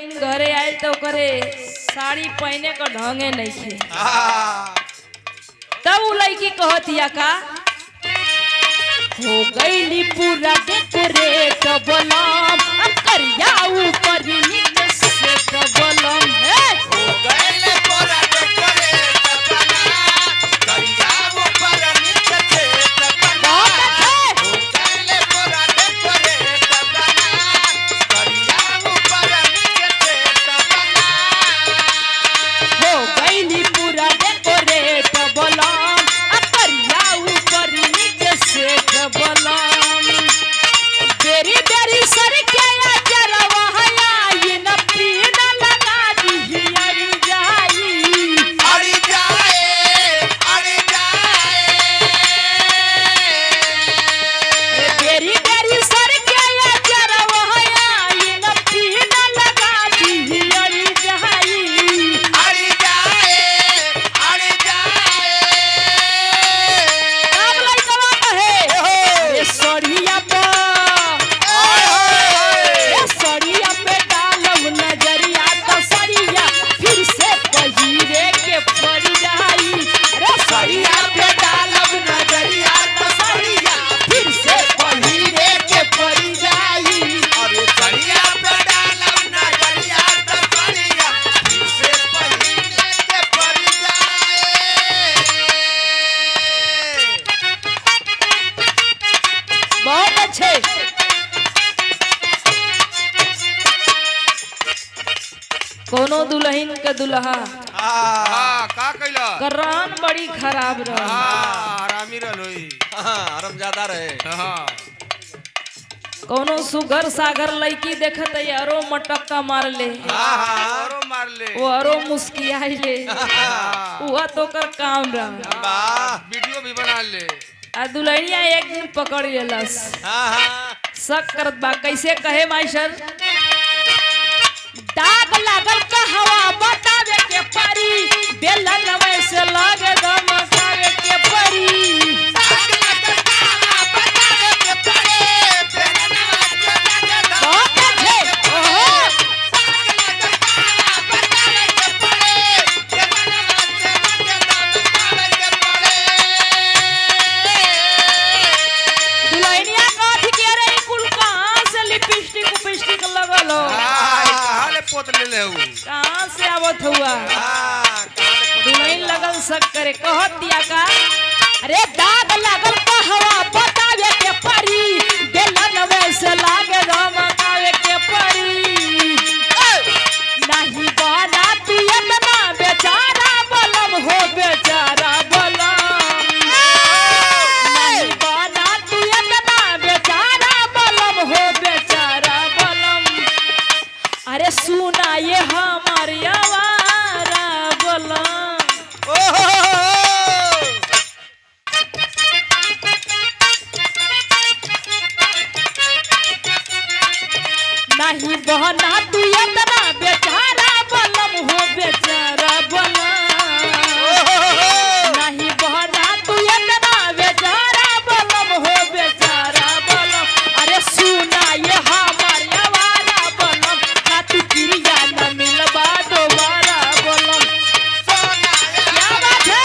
दुल्हन घरे आए तो करे साड़ी पहने का ढंगे नहीं थे। तब वो लड़की कहतिया का हो गई पूरा डेकोरेट बलम करिया ऊपर नीचे से बलम है हो गइले पूरा डेकोरेट बना करिया ऊपर नीचे से बना बहुत अच्छे हो गइले पूरा डेकोरेट बना करिया ऊपर नीचे से बना हो गई पूरा डेकोरेट बलम करिया ऊपर नीचे से बलम बेरी बेरी सर के जरवा हया न पीन लगा दी अरी जाई अड़ी जाए बेरी बेरी सर के जरवा हया न पीन लगा दी अरी जाई अड़ी जाए अब लइकवा कहे ए सड़िया पे ए सड़िया पे डालब नजरिया तो सड़िया फिर से पहिरे के पड़ जाई अरे सड़िया पे डालब नजरिया तो सड़िया फिर से पहिरे के पड़ जाई अरे सड़िया पे डालब नजरिया तो सड़िया फिर से पहिरे के पड़ जाए बहुत अच्छे कोनो दुल्हन के दुल्हा हां का कइला करान बड़ी खराब रहा हां आरामी रहलोई आराम ज्यादा रहे। हां कोनो सुगर सागर लड़की देखत है अरो मटक्का मार ले हां औरो मार ले वो अरो मुस्कियाई ले वह तो कर काम रहा वाह वीडियो भी बना ले आ दुल्हनिया एक दिन पकड़ लेलस हाँ हाँ शक करत बा कैसे कहे मास्टर दाग लागल कहवा बतावे के परी बेलन वैसे लागे धमकावे के परी बहुत अच्छे ओहो दुल्हनिया काठी के रे कुल कहां से लिपस्टिक उपिस्टिक लगल हो हां पोत ले ले ऊ कहां से आवत हुआ दुल्हन लगल शक करे कहत दिया का अरे दाग लागल कहवा बतावे के परी बेलन वैसे लागे धमकावे के परी नहीं बना तू इतना बेचारा बलम हो बेचारा बलम नहीं बना तू इतना बेचारा बलम हो बेचारा बलम अरे सुना ये हमारी आवारा बलम नहीं बहना तू इतना बेचारा बलम हो बेचारा बलम नहीं बहना तू इतना बेचारा बलम हो बेचारा बलम अरे सुना ये हमारी आवारा बलम ना तू क्रिया न मिलबा दोबारा बलम क्या बात है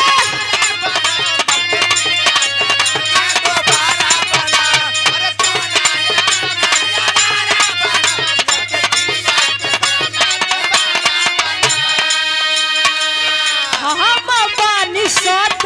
हम बानी सत